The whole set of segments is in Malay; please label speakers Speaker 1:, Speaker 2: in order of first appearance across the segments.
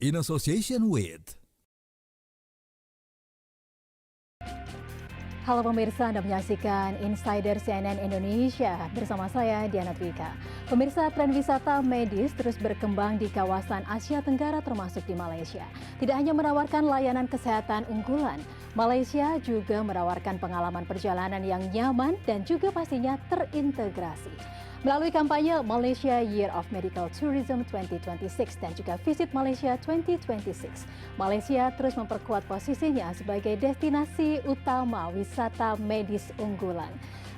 Speaker 1: in association with.
Speaker 2: Halo pemirsa, Anda menyaksikan Insider CNN Indonesia bersama saya Diana Twika. Pemirsa, tren wisata medis terus berkembang di kawasan Asia Tenggara termasuk di Malaysia. Tidak hanya menawarkan layanan kesehatan unggulan, Malaysia juga menawarkan pengalaman perjalanan yang nyaman dan juga pastinya terintegrasi. Melalui kampanye Malaysia Year of Medical Tourism 2026 dan juga Visit Malaysia 2026, Malaysia terus memperkuat posisinya sebagai destinasi utama wisata medis unggulan.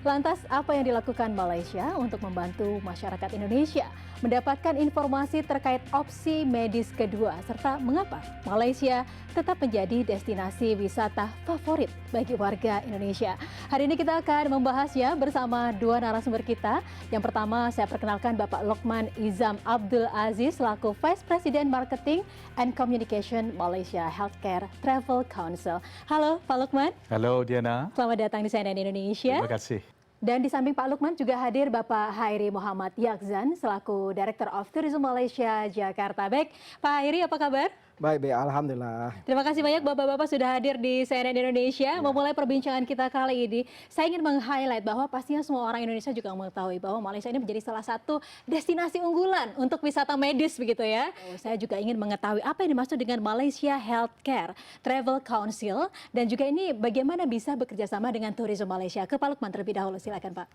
Speaker 2: Lantas, apa yang dilakukan Malaysia untuk membantu masyarakat Indonesia mendapatkan informasi terkait opsi medis kedua, serta mengapa Malaysia tetap menjadi destinasi wisata favorit bagi warga Indonesia? Hari ini kita akan membahasnya bersama dua narasumber kita. Yang pertama, saya perkenalkan Bapak Lokman Izam Abdul Aziz selaku Vice President Marketing and Communication Malaysia Healthcare Travel Council. Halo Pak Lokman.
Speaker 3: Halo Diana.
Speaker 2: Selamat datang di CNN Indonesia.
Speaker 3: Terima kasih.
Speaker 2: Dan di samping Pak Lukman juga hadir Bapak Hairi Muhammad Yakzan selaku Director of Tourism Malaysia Jakarta. Baik, Pak Hairi, apa kabar?
Speaker 4: Baik, alhamdulillah.
Speaker 2: Terima kasih banyak Bapak-Bapak sudah hadir di CNN Indonesia. Memulai perbincangan kita kali ini, saya ingin meng-highlight bahwa pastinya semua orang Indonesia juga mengetahui bahwa Malaysia ini menjadi salah satu destinasi unggulan untuk wisata medis begitu ya. Saya juga ingin mengetahui apa yang dimaksud dengan Malaysia Healthcare Travel Council dan juga ini bagaimana bisa bekerja sama dengan Tourism Malaysia. Ke Pak Lukman terlebih dahulu, silakan Pak.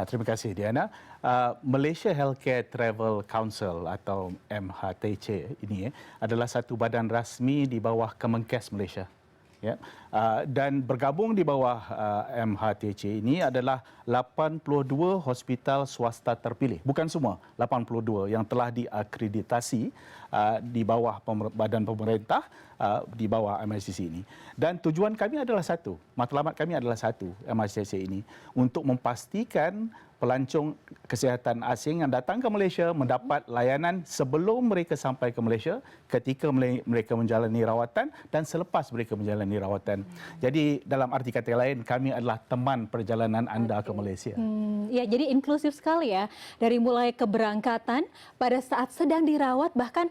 Speaker 3: Terima kasih Diana. Malaysia Healthcare Travel Council atau MHTC ini adalah satu badan rasmi di bawah Kemenkes Malaysia. Ya. Dan bergabung di bawah MHTC ini adalah 82 hospital swasta terpilih. Bukan semua, 82 yang telah diakreditasi di bawah badan pemerintah di bawah MHTC ini. Dan tujuan kami adalah satu, matlamat kami adalah satu, MHTC ini, untuk memastikan pelancong kesihatan asing yang datang ke Malaysia mendapat layanan sebelum mereka sampai ke Malaysia, ketika mereka menjalani rawatan dan selepas mereka menjalani rawatan. Jadi dalam arti kata lain, kami adalah teman perjalanan anda ke Malaysia.
Speaker 2: Ya, jadi inklusif sekali ya, dari mulai keberangkatan pada saat sedang dirawat bahkan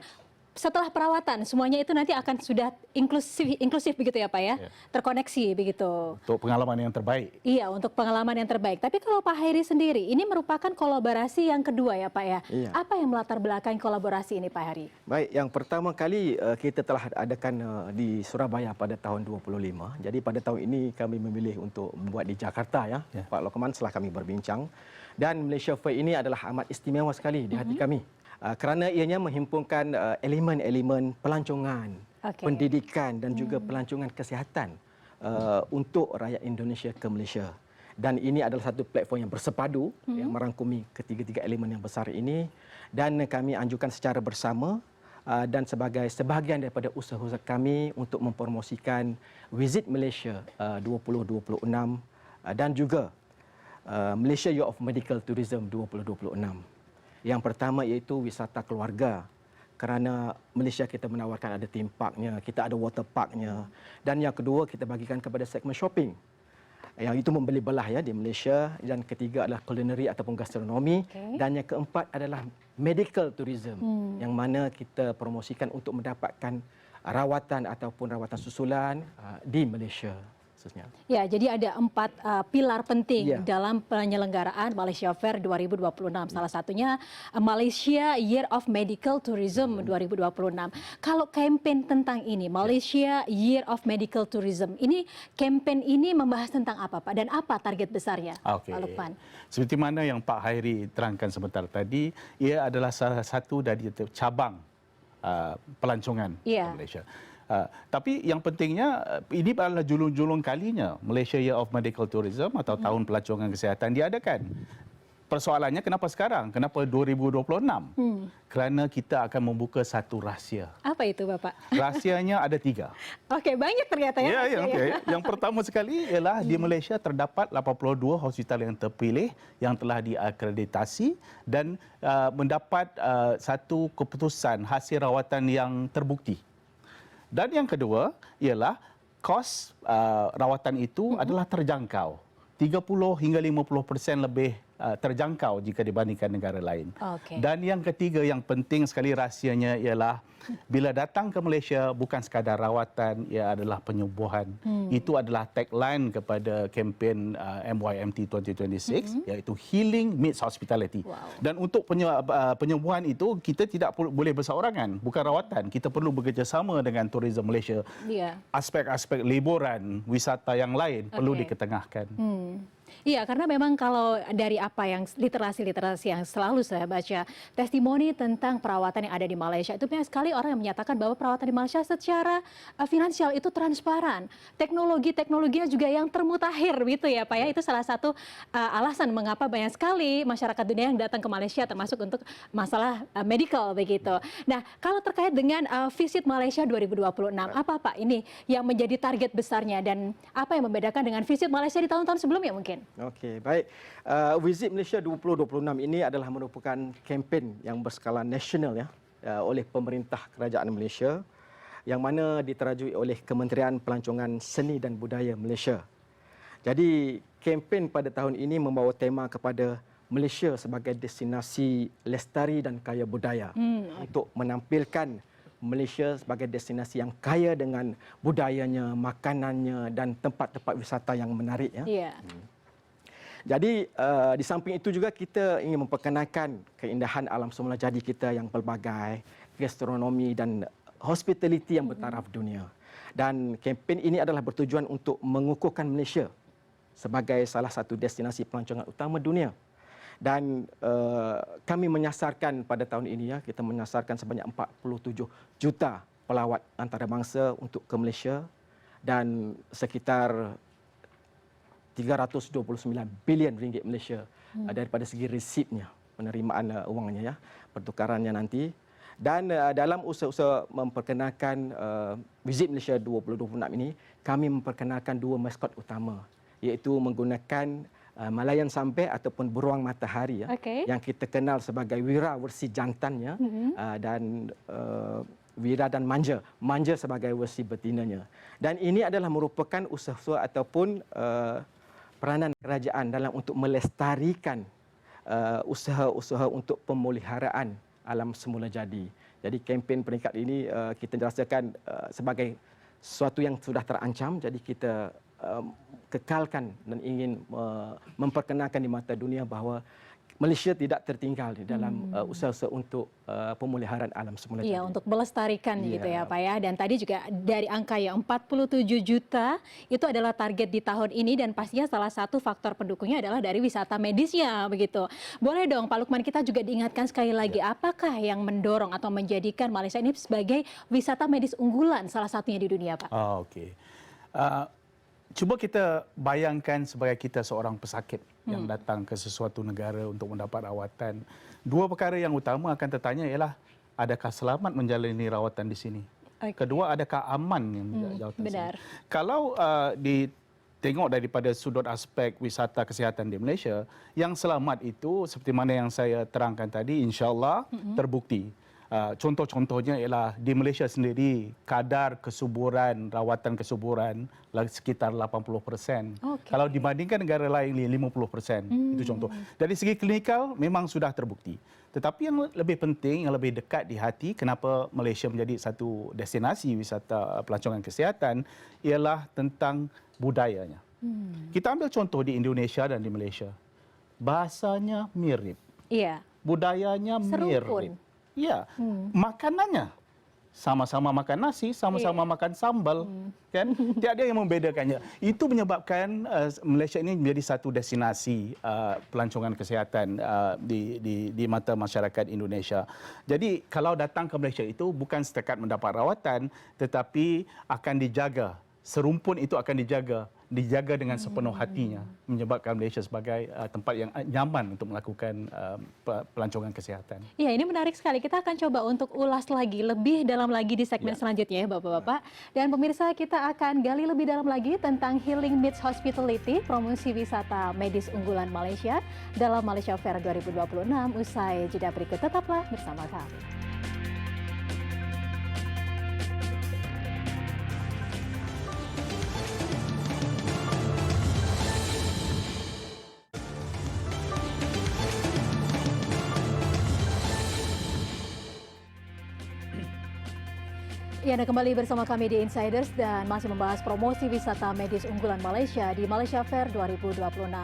Speaker 2: setelah perawatan semuanya itu nanti akan sudah inklusif begitu ya Pak ya, terkoneksi begitu.
Speaker 3: Untuk pengalaman yang terbaik.
Speaker 2: Iya, untuk pengalaman yang terbaik. Tapi kalau Pak Hairi sendiri, ini merupakan kolaborasi yang kedua ya Pak ya.
Speaker 4: Iya.
Speaker 2: Apa yang melatar belakangi kolaborasi ini Pak Hairi?
Speaker 4: Baik, yang pertama kali kita telah adakan di Surabaya pada tahun 25. Jadi pada tahun ini kami memilih untuk membuat di Jakarta ya. Pak Lokman, setelah kami berbincang. Dan Malaysia Fair ini adalah amat istimewa sekali di hati kami. Kerana ianya menghimpunkan elemen-elemen pelancongan, pendidikan dan juga pelancongan kesihatan untuk rakyat Indonesia ke Malaysia. Dan ini adalah satu platform yang bersepadu yang merangkumi ketiga-tiga elemen yang besar ini, dan kami anjurkan secara bersama dan sebagai sebahagian daripada usaha-usaha kami untuk mempromosikan Visit Malaysia 2026 dan juga Malaysia Year of Medical Tourism 2026. Yang pertama iaitu wisata keluarga, kerana Malaysia kita menawarkan ada theme parknya, kita ada water parknya, dan yang kedua kita bagikan kepada segmen shopping, yang itu membeli belah ya di Malaysia, dan ketiga adalah culinary ataupun gastronomi, dan yang keempat adalah medical tourism, yang mana kita promosikan untuk mendapatkan rawatan ataupun rawatan susulan di Malaysia.
Speaker 2: Ya, jadi ada 4 pilar penting dalam penyelenggaraan Malaysia Fair 2026. Salah satunya Malaysia Year of Medical Tourism 2026. Kalau campaign tentang ini, Malaysia Year of Medical Tourism, ini campaign ini membahas tentang apa Pak? Dan apa target besarnya Pak Lukman?
Speaker 3: Seperti mana yang Pak Hairi terangkan sebentar tadi, ia adalah salah satu dari cabang pelancongan di Malaysia. Tapi yang pentingnya ini adalah julung-julung kalinya Malaysia Year of Medical Tourism atau tahun pelancongan kesihatan diadakan. Persoalannya kenapa sekarang? Kenapa 2026? Kerana kita akan membuka satu rahsia.
Speaker 2: Apa itu Bapak?
Speaker 3: Rahsianya ada 3.
Speaker 2: Oke, banyak ternyata ya.
Speaker 3: Yang pertama sekali ialah di Malaysia terdapat 82 hospital yang terpilih yang telah diakreditasi dan mendapat satu keputusan hasil rawatan yang terbukti. Dan yang kedua ialah kos rawatan itu adalah terjangkau. 30 hingga 50% lebih terjangkau jika dibandingkan negara lain.
Speaker 2: Okey.
Speaker 3: Dan yang ketiga yang penting sekali rahsianya ialah bila datang ke Malaysia bukan sekadar rawatan, ia adalah penyembuhan. Itu adalah tagline kepada kempen MYMT 2026 iaitu Healing Meets Hospitality.
Speaker 2: Wow.
Speaker 3: Dan untuk penyembuhan itu kita tidak boleh berseorangan, bukan rawatan. Kita perlu bekerjasama dengan Tourism Malaysia.
Speaker 2: Iya.
Speaker 3: Aspek-aspek liburan, wisata yang lain perlu diketengahkan.
Speaker 2: Iya, karena memang kalau dari apa yang literasi-literasi yang selalu saya baca, testimoni tentang perawatan yang ada di Malaysia, itu banyak sekali orang yang menyatakan bahwa perawatan di Malaysia secara finansial itu transparan. Teknologinya juga yang termutakhir gitu ya Pak ya. Itu salah satu alasan mengapa banyak sekali masyarakat dunia yang datang ke Malaysia termasuk untuk masalah medical begitu. Nah, kalau terkait dengan visit Malaysia 2026, apa Pak ini yang menjadi target besarnya dan apa yang membedakan dengan visit Malaysia di tahun-tahun sebelumnya mungkin?
Speaker 4: Okey, baik. Visit Malaysia 2026 ini adalah merupakan kempen yang berskala nasional ya oleh pemerintah kerajaan Malaysia yang mana diterajui oleh Kementerian Pelancongan Seni dan Budaya Malaysia. Jadi, kempen pada tahun ini membawa tema kepada Malaysia sebagai destinasi lestari dan kaya budaya untuk menampilkan Malaysia sebagai destinasi yang kaya dengan budayanya, makanannya dan tempat-tempat wisata yang menarik ya.
Speaker 2: Iya.
Speaker 4: Jadi di samping itu juga kita ingin memperkenalkan keindahan alam semula jadi kita yang pelbagai, gastronomi dan hospitality yang bertaraf dunia. Dan kempen ini adalah bertujuan untuk mengukuhkan Malaysia sebagai salah satu destinasi pelancongan utama dunia. Dan kami menyasarkan pada tahun ini ya, kita menyasarkan sebanyak 47 juta pelawat antarabangsa untuk ke Malaysia dan sekitar 329 bilion ringgit Malaysia daripada segi resipnya, penerimaan wangnya ya, pertukarannya nanti. Dan dalam usaha-usaha memperkenalkan Visit Malaysia 2026 ini, kami memperkenalkan dua maskot utama, iaitu menggunakan Malayan Sampai ataupun beruang matahari ya, yang kita kenal sebagai Wira versi jantannya dan Wira dan Manja sebagai versi betinanya. Dan ini adalah merupakan usaha ataupun peranan kerajaan dalam untuk melestarikan usaha-usaha untuk pemeliharaan alam semula jadi. Jadi kempen peringkat ini kita rasakan sebagai sesuatu yang sudah terancam, jadi kita kekalkan dan ingin memperkenalkan di mata dunia bahawa Malaysia tidak tertinggal di dalam usaha-usaha untuk pemeliharaan alam semula jadi.
Speaker 2: Iya, untuk melestarikan gitu ya Pak ya. Dan tadi juga dari angka yang 47 juta itu adalah target di tahun ini dan pastinya salah satu faktor pendukungnya adalah dari wisata medisnya begitu. Boleh dong Pak Lukman kita juga diingatkan sekali lagi apakah yang mendorong atau menjadikan Malaysia ini sebagai wisata medis unggulan salah satunya di dunia Pak?
Speaker 3: Okey. Cuba kita bayangkan sebagai kita seorang pesakit yang datang ke sesuatu negara untuk mendapat rawatan. Dua perkara yang utama akan tertanya ialah adakah selamat menjalani rawatan di sini? Kedua, adakah aman yang menjalani rawatan di sini? Kalau ditengok daripada sudut aspek wisata kesihatan di Malaysia, yang selamat itu seperti mana yang saya terangkan tadi, insya-Allah terbukti. Contoh-contohnya ialah di Malaysia sendiri kadar kesuburan, rawatan kesuburan sekitar 80%. Kalau dibandingkan negara lain 50%. Itu contoh. Dari segi klinikal memang sudah terbukti. Tetapi yang lebih penting, yang lebih dekat di hati kenapa Malaysia menjadi satu destinasi wisata pelancongan kesihatan ialah tentang budayanya. Kita ambil contoh di Indonesia dan di Malaysia. Bahasanya mirip.
Speaker 2: Iya.
Speaker 3: Budayanya mirip. Ya, makanannya sama-sama makan nasi, sama-sama makan sambal, kan? Tiada yang membedakannya. Itu menyebabkan Malaysia ini menjadi satu destinasi pelancongan kesihatan di mata masyarakat Indonesia. Jadi kalau datang ke Malaysia itu bukan setakat mendapat rawatan, tetapi akan dijaga. Serumpun itu akan dijaga dengan sepenuh hatinya, menyebabkan Malaysia sebagai tempat yang nyaman untuk melakukan pelancongan kesihatan.
Speaker 2: Iya, ini menarik sekali. Kita akan coba untuk ulas lagi, lebih dalam lagi di segmen selanjutnya ya Bapak-Bapak. Dan pemirsa, kita akan gali lebih dalam lagi tentang Healing Meets Hospitality, promosi wisata medis unggulan Malaysia dalam Malaysia Fair 2026. Usai jeda berikut, tetaplah bersama kami. Ya, Anda kembali bersama kami di Insiders dan masih membahas promosi wisata medis unggulan Malaysia di Malaysia Fair 2026.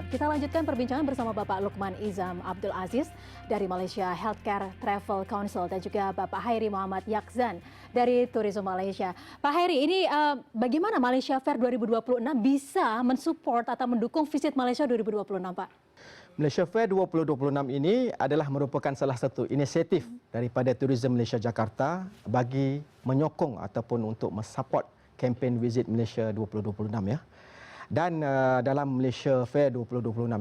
Speaker 2: Kita lanjutkan perbincangan bersama Bapak Lukman Izam Abdul Aziz dari Malaysia Healthcare Travel Council dan juga Bapak Hairi Muhammad Yakzan dari Tourism Malaysia. Pak Hairi, ini bagaimana Malaysia Fair 2026 bisa mensupport atau mendukung visit Malaysia 2026, Pak?
Speaker 4: Malaysia Fair 2026 ini adalah merupakan salah satu inisiatif daripada Tourism Malaysia Jakarta bagi menyokong ataupun untuk mensupport kempen Visit Malaysia 2026 ya. Dan dalam Malaysia Fair 2026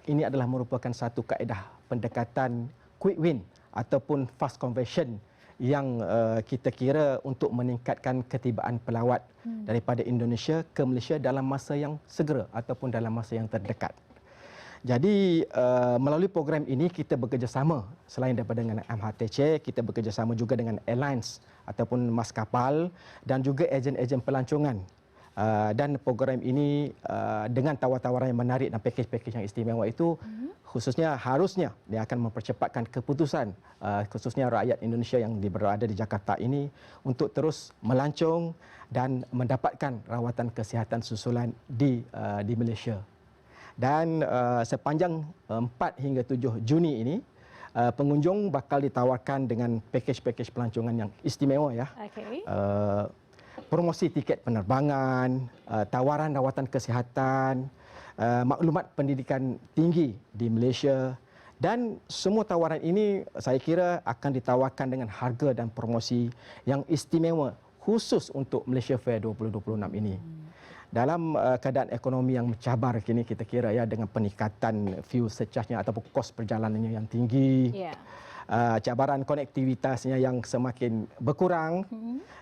Speaker 4: ini adalah merupakan satu kaedah pendekatan quick win ataupun fast conversion yang kita kira untuk meningkatkan ketibaan pelawat daripada Indonesia ke Malaysia dalam masa yang segera ataupun dalam masa yang terdekat. Jadi melalui program ini kita bekerjasama selain daripada dengan MHTC, kita bekerjasama juga dengan airlines ataupun maskapal dan juga ejen-ejen pelancongan. Dan program ini dengan tawar-tawaran yang menarik dan pakej-pakej yang istimewa itu khususnya harusnya dia akan mempercepatkan keputusan khususnya rakyat Indonesia yang berada di Jakarta ini untuk terus melancong dan mendapatkan rawatan kesihatan susulan di Malaysia. Dan sepanjang 4 hingga 7 Juni ini, pengunjung bakal ditawarkan dengan pakej-pakej pelancongan yang istimewa ya.
Speaker 2: Okay.
Speaker 4: Promosi tiket penerbangan, tawaran rawatan kesihatan, maklumat pendidikan tinggi di Malaysia. Dan semua tawaran ini saya kira akan ditawarkan dengan harga dan promosi yang istimewa khusus untuk Malaysia Fair 2026 ini. Dalam keadaan ekonomi yang mencabar kini kita kira ya dengan peningkatan fuel surcharge-nya ataupun kos perjalanannya yang tinggi, cabaran konektivitasnya yang semakin berkurang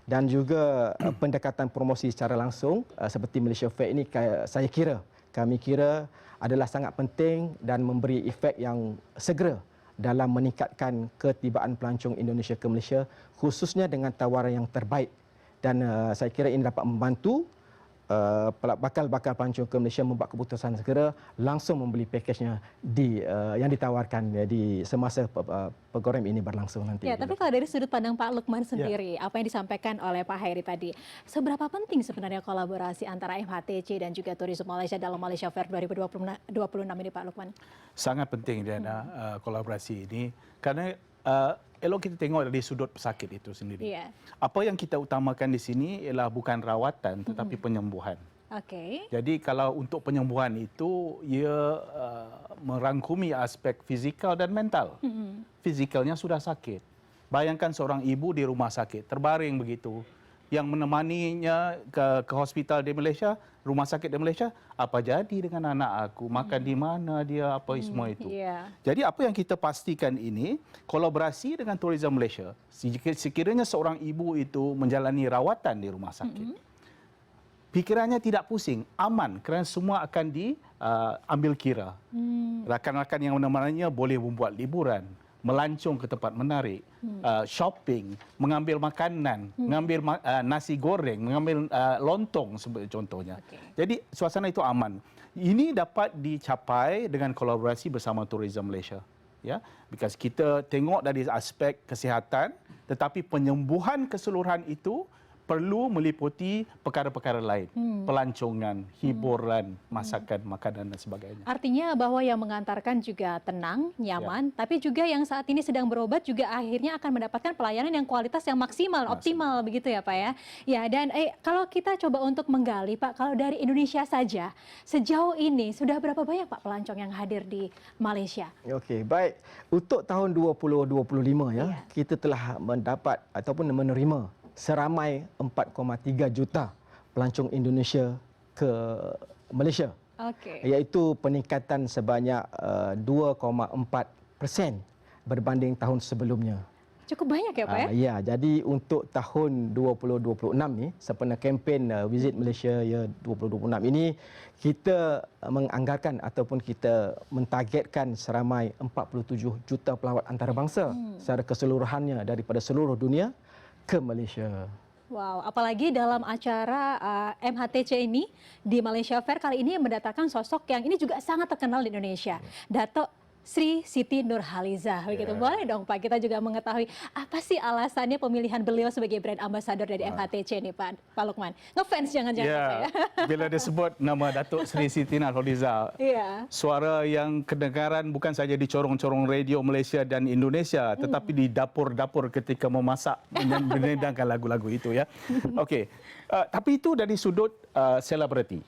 Speaker 4: dan juga pendekatan promosi secara langsung seperti Malaysia Fair ini kami kira adalah sangat penting dan memberi efek yang segera dalam meningkatkan ketibaan pelancong Indonesia ke Malaysia khususnya dengan tawaran yang terbaik dan saya kira ini dapat membantu bakal pelancong ke Malaysia membuat keputusan segera langsung membeli pakejnya yang ditawarkan di semasa program ini berlangsung nanti.
Speaker 2: Ya, tapi kalau dari sudut pandang Pak Lukman sendiri, apa yang disampaikan oleh Pak Hairi tadi, seberapa penting sebenarnya kolaborasi antara MHTC dan juga Tourism Malaysia dalam Malaysia Fair 2026 ini, Pak Lukman? Sangat penting Diana, kolaborasi ini karena elok kita tengok dari sudut pesakit itu sendiri. Yeah. Apa yang kita utamakan di sini ialah bukan rawatan tetapi penyembuhan. Okay. Jadi kalau untuk penyembuhan itu ia merangkumi aspek fizikal dan mental. Fizikalnya sudah sakit. Bayangkan seorang ibu di rumah sakit terbaring begitu. Yang menemaninya ke hospital di Malaysia, rumah sakit di Malaysia, apa jadi dengan anak aku, makan di mana dia, apa semua itu. Yeah. Jadi apa yang kita pastikan ini, kolaborasi dengan Tourism Malaysia, sekiranya seorang ibu itu menjalani rawatan di rumah sakit, pikirannya tidak pusing, aman kerana semua akan diambil kira. Rakan-rakan yang menemaninya boleh membuat liburan, melancong ke tempat menarik, shopping, mengambil makanan, mengambil nasi goreng, mengambil lontong sebagai contohnya. Okay. Jadi suasana itu aman. Ini dapat dicapai dengan kolaborasi bersama Tourism Malaysia. Ya, because kita tengok dari aspek kesihatan, tetapi penyembuhan keseluruhan itu perlu meliputi perkara-perkara lain, pelancongan, hiburan, masakan, makanan dan sebagainya. Artinya bahwa yang mengantarkan juga tenang, nyaman, tapi juga yang saat ini sedang berobat juga akhirnya akan mendapatkan pelayanan yang kualitas yang maksimal, optimal begitu ya Pak ya. Ya, dan kalau kita coba untuk menggali Pak, kalau dari Indonesia saja sejauh ini sudah berapa banyak Pak pelancong yang hadir di Malaysia? Okey, baik. Untuk tahun 2025 ya, kita telah mendapat ataupun menerima seramai 4,3 juta pelancong Indonesia ke Malaysia. Okay. Iaitu peningkatan sebanyak 2,4% berbanding tahun sebelumnya. Cukup banyak ya Pak ya? Ya, jadi untuk tahun 2026 ni, sempena kempen Visit Malaysia Year 2026 ini, kita menganggarkan ataupun kita mentargetkan seramai 47 juta pelawat antarabangsa secara keseluruhannya daripada seluruh dunia ke Malaysia. Wow, apalagi dalam acara MHTC ini di Malaysia Fair kali ini mendatangkan sosok yang ini juga sangat terkenal di Indonesia, Dato' Sri Siti Nurhaliza. Begitu boleh dong Pak, kita juga mengetahui apa sih alasannya pemilihan beliau sebagai brand ambassador dari MHTC nih Pak Lukman. Ngefans jangan-jangan Pak ya.
Speaker 3: Bila disebut nama Datuk Sri Siti Nurhaliza, suara yang kedengaran bukan saja di corong-corong radio Malaysia dan Indonesia, tetapi di dapur-dapur ketika memasak menendangkan lagu-lagu itu ya. Okey, tapi itu dari sudut selebriti.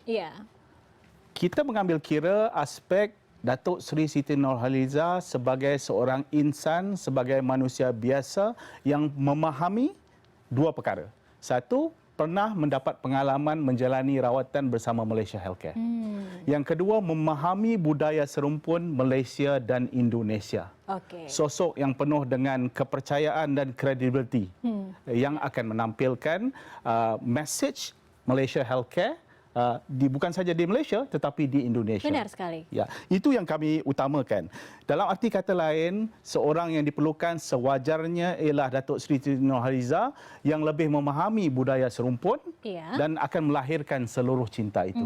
Speaker 3: Kita mengambil kira aspek Datuk Sri Siti Nurhaliza sebagai seorang insan, sebagai manusia biasa yang memahami dua perkara. Satu, pernah mendapat pengalaman menjalani rawatan bersama Malaysia Healthcare. Yang kedua, memahami budaya serumpun Malaysia dan Indonesia. Sosok yang penuh dengan kepercayaan dan kredibiliti yang akan menampilkan message Malaysia Healthcare bukan saja di Malaysia tetapi di Indonesia.
Speaker 2: Benar sekali.
Speaker 3: Ya, itu yang kami utamakan. Dalam arti kata lain, seorang yang diperlukan sewajarnya ialah Datuk Sri Siti Nurhaliza yang lebih memahami budaya serumpun dan akan melahirkan seluruh cinta itu.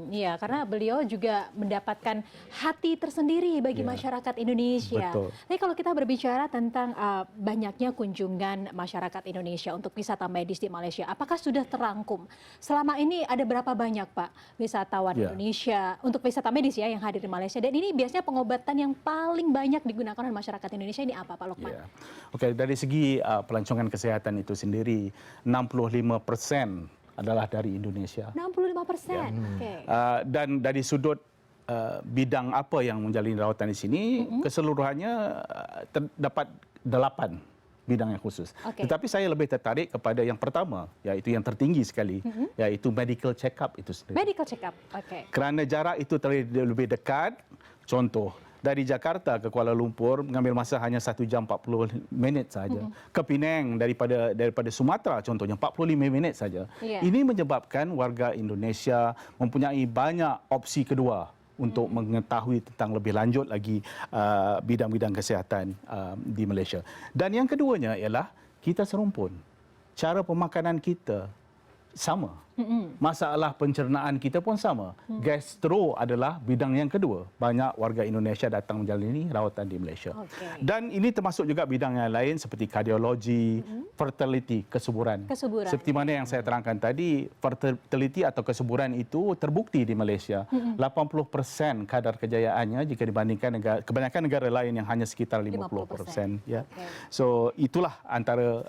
Speaker 2: Iya, karena beliau juga mendapatkan hati tersendiri bagi masyarakat Indonesia.
Speaker 3: Betul.
Speaker 2: Tapi kalau kita berbicara tentang banyaknya kunjungan masyarakat Indonesia untuk wisata medis di Malaysia, apakah sudah terangkum? Selama ini ada berapa banyak Pak wisatawan Indonesia untuk wisata medis ya yang hadir di Malaysia, dan ini biasanya pengobatan yang paling banyak digunakan oleh masyarakat Indonesia ini apa Pak Lukman?
Speaker 3: Okey, dari segi pelancongan kesihatan itu sendiri 65% adalah dari Indonesia.
Speaker 2: 65%.
Speaker 3: Dan dari sudut bidang apa yang menjalani rawatan di sini, keseluruhannya terdapat 8 bidang yang khusus. Tetapi saya lebih tertarik kepada yang pertama, iaitu yang tertinggi sekali, iaitu medical check-up itu sendiri.
Speaker 2: Medical check-up,
Speaker 3: Kerana jarak itu lebih dekat, contoh, dari Jakarta ke Kuala Lumpur mengambil masa hanya 1 jam 40 minit saja. Ke Penang daripada Sumatera contohnya 45 minit saja. Ini menyebabkan warga Indonesia mempunyai banyak opsi kedua untuk mengetahui tentang lebih lanjut lagi bidang-bidang kesihatan di Malaysia. Dan yang keduanya ialah kita serumpun. Cara pemakanan kita sama. Masalah pencernaan kita pun sama. Gastro adalah bidang yang kedua. Banyak warga Indonesia datang menjalani rawatan di Malaysia. Dan ini termasuk juga bidang yang lain seperti kardiologi, fertility, kesuburan. Seperti mana yang saya terangkan tadi, fertility atau kesuburan itu terbukti di Malaysia. 80% kadar kejayaannya jika dibandingkan kebanyakan negara lain yang hanya sekitar 50%. So itulah antara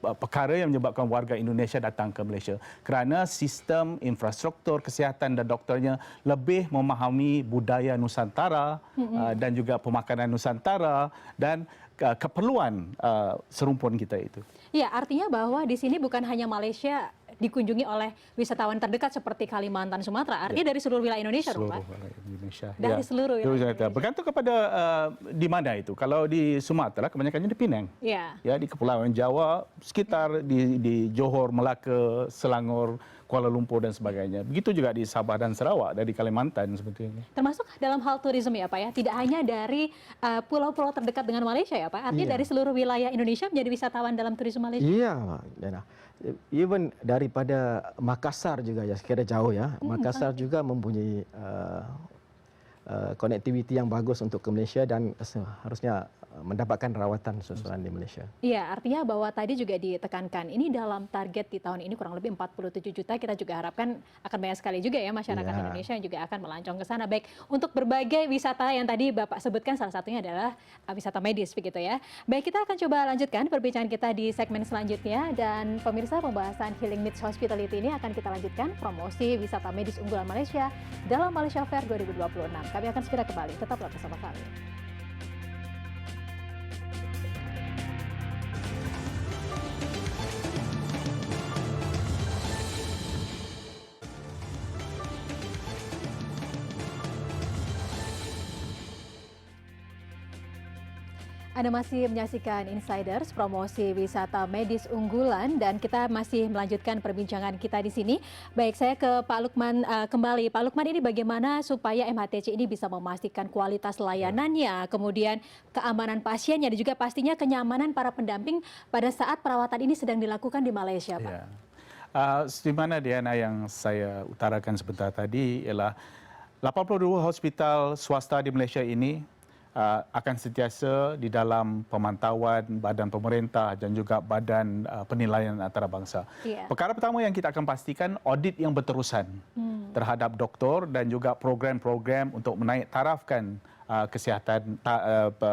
Speaker 3: perkara yang menyebabkan warga Indonesia datang ke Malaysia, kerana sistem infrastruktur kesihatan dan doktornya lebih memahami budaya Nusantara dan juga pemakanan Nusantara dan keperluan serumpun kita itu.
Speaker 2: Ya, artinya bahwa di sini bukan hanya Malaysia dikunjungi oleh wisatawan terdekat seperti Kalimantan, Sumatera. Artinya dari seluruh wilayah Indonesia,
Speaker 3: seluruh
Speaker 2: Pak?
Speaker 3: wilayah Indonesia.
Speaker 2: Dari seluruh wilayah Indonesia.
Speaker 3: Bergantung kepada di mana itu. Kalau di Sumatera, kebanyakannya di Penang. Ya, di Kepulauan Jawa, sekitar di Johor, Melaka, Selangor, Kuala Lumpur dan sebagainya. Begitu juga di Sabah dan Sarawak, dari Kalimantan seperti ini.
Speaker 2: Termasuk dalam hal turisme ya Pak ya, tidak hanya dari pulau-pulau terdekat dengan Malaysia ya Pak, artinya dari seluruh wilayah Indonesia menjadi wisatawan dalam turisme Malaysia.
Speaker 4: Iya, Dana. Even daripada Makassar juga ya, sekiranya jauh ya. Makassar juga mempunyai konektiviti yang bagus untuk ke Malaysia dan harusnya mendapatkan rawatan sesuai di Malaysia.
Speaker 2: Iya, artinya bahwa tadi juga ditekankan ini dalam target di tahun ini kurang lebih 47 juta, kita juga harapkan akan banyak sekali juga ya masyarakat Indonesia yang juga akan melancong ke sana, baik untuk berbagai wisata yang tadi Bapak sebutkan, salah satunya adalah wisata medis begitu ya. Baik, kita akan coba lanjutkan perbincangan kita di segmen selanjutnya, dan pemirsa, pembahasan Healing Meets Hospitality ini akan kita lanjutkan, promosi wisata medis unggulan Malaysia dalam Malaysia Fair 2026. Kami akan segera kembali, tetaplah bersama kami. Anda masih menyaksikan Insiders, promosi wisata medis unggulan, dan kita masih melanjutkan perbincangan kita di sini. Baik, saya ke Pak Lukman kembali. Pak Lukman, ini bagaimana supaya MHTC ini bisa memastikan kualitas layanannya, kemudian keamanan pasiennya, dan juga pastinya kenyamanan para pendamping pada saat perawatan ini sedang dilakukan di Malaysia, Pak?
Speaker 3: Seperti mana Diana yang saya utarakan sebentar tadi ialah 82 hospital swasta di Malaysia ini akan sentiasa di dalam pemantauan badan pemerintah dan juga badan penilaian antarabangsa.
Speaker 2: Yeah.
Speaker 3: Perkara pertama yang kita akan pastikan audit yang berterusan terhadap doktor dan juga program-program untuk menaik tarafkan kesihatan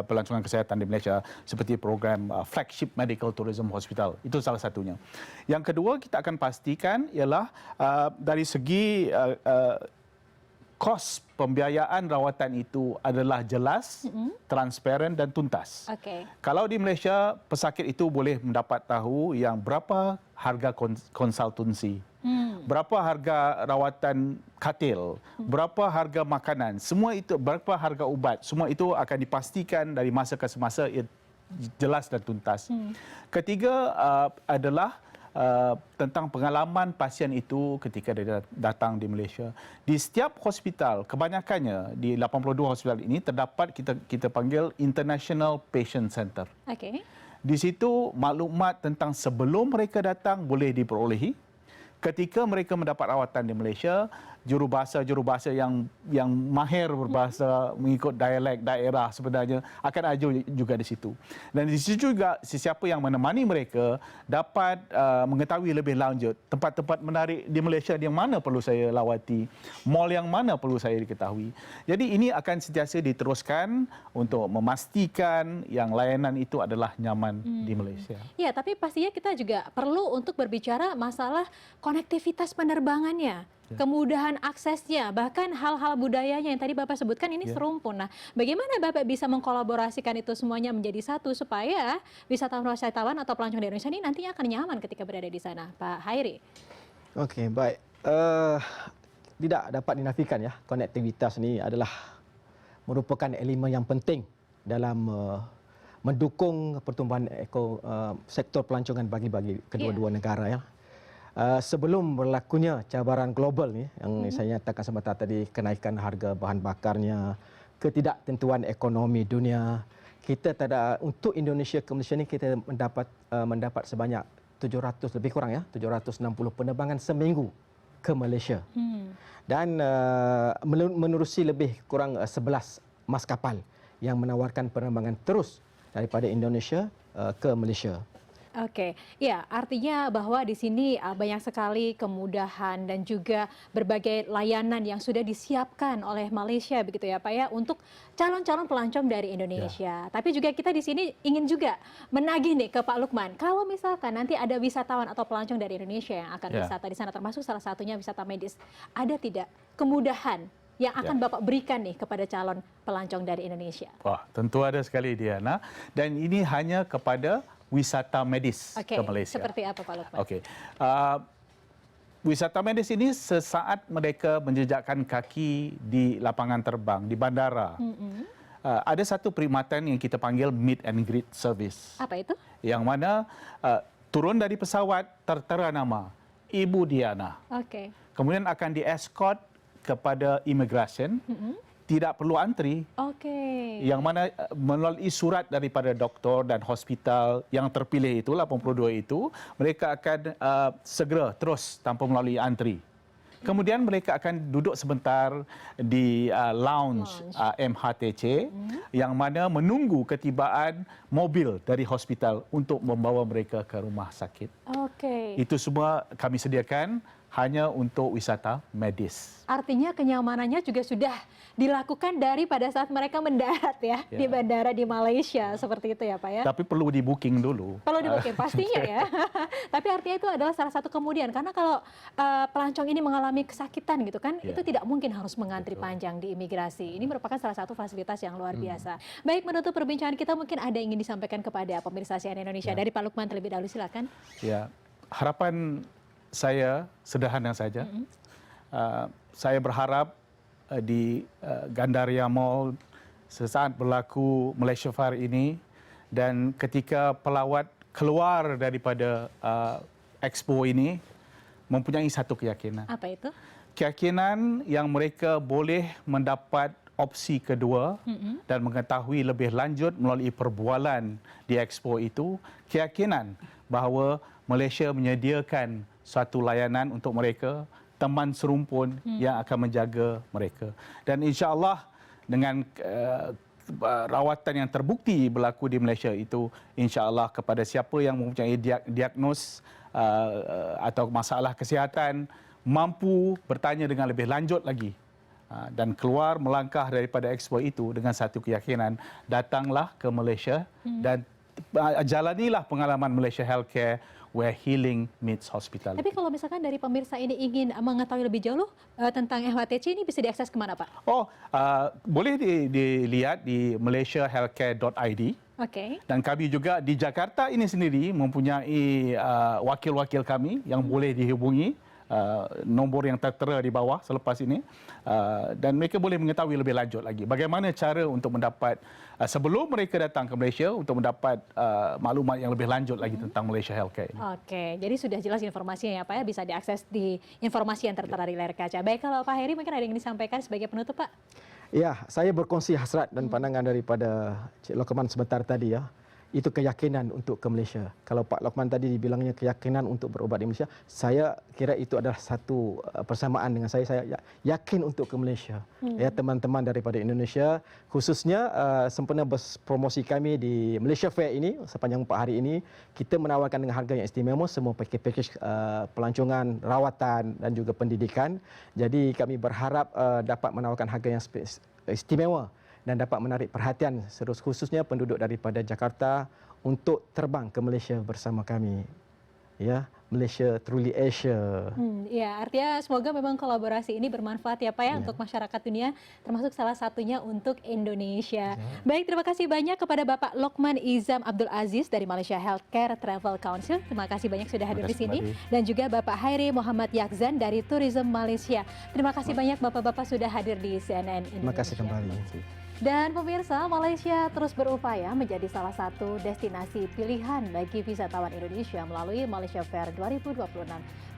Speaker 3: pelancongan kesihatan di Malaysia seperti program Flagship Medical Tourism Hospital. Itu salah satunya. Yang kedua kita akan pastikan ialah dari segi kos pembiayaan rawatan itu adalah jelas, transparan dan tuntas.
Speaker 2: Okay.
Speaker 3: Kalau di Malaysia, pesakit itu boleh mendapat tahu yang berapa harga konsultansi, berapa harga rawatan katil, berapa harga makanan, semua itu, berapa harga ubat, semua itu akan dipastikan dari masa ke semasa jelas dan tuntas. Ketiga adalah tentang pengalaman pasien itu ketika dia datang di Malaysia. Di setiap hospital, kebanyakannya di 82 hospital ini terdapat kita panggil International Patient Center.
Speaker 2: Okay.
Speaker 3: Di situ maklumat tentang sebelum mereka datang boleh diperolehi. Ketika mereka mendapat rawatan di Malaysia, jurubahasa yang mahir berbahasa mengikut dialek daerah sebenarnya akan ada juga di situ. Dan di situ juga sesiapa yang menemani mereka dapat mengetahui lebih lanjut tempat-tempat menarik di Malaysia yang mana perlu saya lawati, mall yang mana perlu saya diketahui. Jadi ini akan sentiasa diteruskan untuk memastikan yang layanan itu adalah nyaman di Malaysia.
Speaker 2: Ya, tapi pastinya kita juga perlu untuk berbicara masalah konektivitas penerbangannya. Kemudahan aksesnya, bahkan hal-hal budayanya yang tadi Bapak sebutkan ini serumpun. Nah, bagaimana Bapak bisa mengkolaborasikan itu semuanya menjadi satu supaya wisatawan atau pelancong di Indonesia ini nantinya akan nyaman ketika berada di sana, Pak Hairi?
Speaker 4: Okey, baik. Tidak dapat dinafikan ya, konektivitas ini adalah merupakan elemen yang penting dalam mendukung pertumbuhan sektor pelancongan bagi kedua-dua negara ya. Sebelum berlakunya cabaran global ni yang saya nyatakan sebentar tadi, kenaikan harga bahan bakarnya, ketidaktentuan ekonomi dunia, kita untuk Indonesia ke Malaysia ni kita mendapat sebanyak 700 lebih kurang ya, 760 penerbangan seminggu ke Malaysia. Dan menerusi lebih kurang 11 maskapai yang menawarkan penerbangan terus daripada Indonesia ke Malaysia.
Speaker 2: Oke, ya artinya bahwa di sini banyak sekali kemudahan dan juga berbagai layanan yang sudah disiapkan oleh Malaysia begitu ya Pak ya untuk calon-calon pelancong dari Indonesia. Tapi juga kita di sini ingin juga menagih nih ke Pak Lukman. Kalau misalkan nanti ada wisatawan atau pelancong dari Indonesia yang akan wisata di sana termasuk salah satunya wisata medis, ada tidak kemudahan yang akan Bapak berikan nih kepada calon pelancong dari Indonesia?
Speaker 3: Wah, tentu ada sekali Diana. Dan ini hanya kepada wisata medis ke Malaysia.
Speaker 2: Seperti apa Pak Lukman?
Speaker 3: Okey. Wisata medis ini sesaat mereka menjejakkan kaki di lapangan terbang, di bandara. Ada satu perkhidmatan yang kita panggil meet and greet service.
Speaker 2: Apa itu?
Speaker 3: Yang mana turun dari pesawat tertera nama Ibu Diana.
Speaker 2: Oke.
Speaker 3: Kemudian akan di-escort kepada immigration. Tidak perlu antri.
Speaker 2: Oke.
Speaker 3: Yang mana melalui surat daripada doktor dan hospital yang terpilih itu 82 itu, mereka akan segera terus tanpa melalui antri. Kemudian mereka akan duduk sebentar di lounge MHTC yang mana menunggu ketibaan mobil dari hospital untuk membawa mereka ke rumah sakit.
Speaker 2: Oke.
Speaker 3: Itu semua kami sediakan hanya untuk wisata medis.
Speaker 2: Artinya kenyamanannya juga sudah dilakukan dari pada saat mereka mendarat ya di bandara di Malaysia seperti itu ya Pak ya.
Speaker 3: Tapi perlu di booking dulu.
Speaker 2: Perlu di booking pastinya ya. Tapi artinya itu adalah salah satu kemudian karena kalau pelancong ini mengalami kesakitan gitu kan itu tidak mungkin harus mengantri panjang di imigrasi. Ini merupakan salah satu fasilitas yang luar biasa. Baik, menutup perbincangan kita mungkin ada yang ingin disampaikan kepada pemirsa CNN Indonesia dari Pak Lukman terlebih dahulu silakan. Ya,
Speaker 3: harapan saya sederhana saja. Saya berharap di Gandaria Mall sesaat berlaku Malaysia Fair ini dan ketika pelawat keluar daripada expo ini mempunyai satu keyakinan.
Speaker 2: Apa itu?
Speaker 3: Keyakinan yang mereka boleh mendapat opsi kedua dan mengetahui lebih lanjut melalui perbualan di expo itu, keyakinan bahawa Malaysia menyediakan suatu layanan untuk mereka teman serumpun yang akan menjaga mereka. Dan insya-Allah dengan rawatan yang terbukti berlaku di Malaysia itu, insya-Allah kepada siapa yang mempunyai diagnos atau masalah kesihatan mampu bertanya dengan lebih lanjut lagi dan keluar melangkah daripada expo itu dengan satu keyakinan, datanglah ke Malaysia dan jalanilah pengalaman Malaysia Healthcare where healing meets hospitality.
Speaker 2: Tapi kalau misalkan dari pemirsa ini ingin mengetahui lebih jauh tentang MHTC ini bisa diakses kemana, Pak?
Speaker 3: Boleh dilihat di malaysiahealthcare.id.
Speaker 2: Okey.
Speaker 3: Dan kami juga di Jakarta ini sendiri mempunyai wakil-wakil kami yang boleh dihubungi. Nombor yang tertera di bawah selepas ini, dan mereka boleh mengetahui lebih lanjut lagi bagaimana cara untuk mendapat sebelum mereka datang ke Malaysia untuk mendapat maklumat yang lebih lanjut lagi tentang Malaysia Healthcare ini.
Speaker 2: Oke, jadi sudah jelas informasinya ya Pak ya, bisa diakses di informasi yang tertera di layar kaca. Baik, kalau Pak Heri mungkin ada yang disampaikan sebagai penutup, Pak?
Speaker 4: Ya, saya berkongsi hasrat dan pandangan daripada Cik Lokman sebentar tadi ya. Itu keyakinan untuk ke Malaysia. Kalau Pak Lokman tadi dibilangnya keyakinan untuk berubat di Malaysia, saya kira itu adalah satu persamaan dengan saya yakin untuk ke Malaysia. Ya, teman-teman daripada Indonesia, khususnya sempena promosi kami di Malaysia Fair ini sepanjang 4 hari ini, kita menawarkan dengan harga yang istimewa semua pakej pelancongan, rawatan dan juga pendidikan. Jadi kami berharap dapat menawarkan harga yang istimewa dan dapat menarik perhatian khususnya penduduk daripada Jakarta untuk terbang ke Malaysia bersama kami. Ya, Malaysia truly Asia.
Speaker 2: Ya, artinya semoga memang kolaborasi ini bermanfaat ya Pak ya untuk masyarakat dunia, termasuk salah satunya untuk Indonesia. Baik, terima kasih banyak kepada Bapak Lokman Izam Abdul Aziz dari Malaysia Healthcare Travel Council. Terima kasih banyak sudah hadir di sini. Dan juga Bapak Hairi Muhammad Yakzan dari Tourism Malaysia. Terima kasih banyak Bapak-bapak sudah hadir di CNN Indonesia.
Speaker 4: Terima kasih kembali.
Speaker 2: Dan pemirsa, Malaysia terus berupaya menjadi salah satu destinasi pilihan bagi wisatawan Indonesia melalui Malaysia Fair 2026.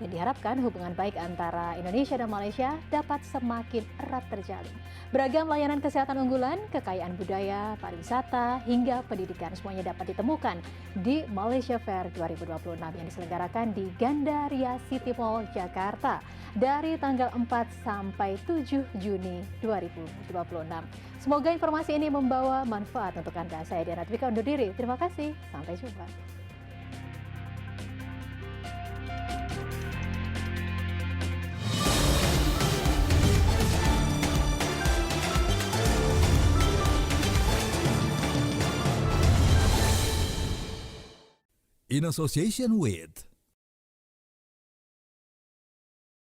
Speaker 2: Dan diharapkan hubungan baik antara Indonesia dan Malaysia dapat semakin erat terjalin. Beragam layanan kesehatan unggulan, kekayaan budaya, pariwisata, hingga pendidikan semuanya dapat ditemukan di Malaysia Fair 2026 yang diselenggarakan di Gandaria City Mall, Jakarta dari tanggal 4 sampai 7 Juni 2026. Semoga informasi ini membawa manfaat untuk Anda. Saya Diana Twika undur diri. Terima kasih. Sampai jumpa.
Speaker 1: In association with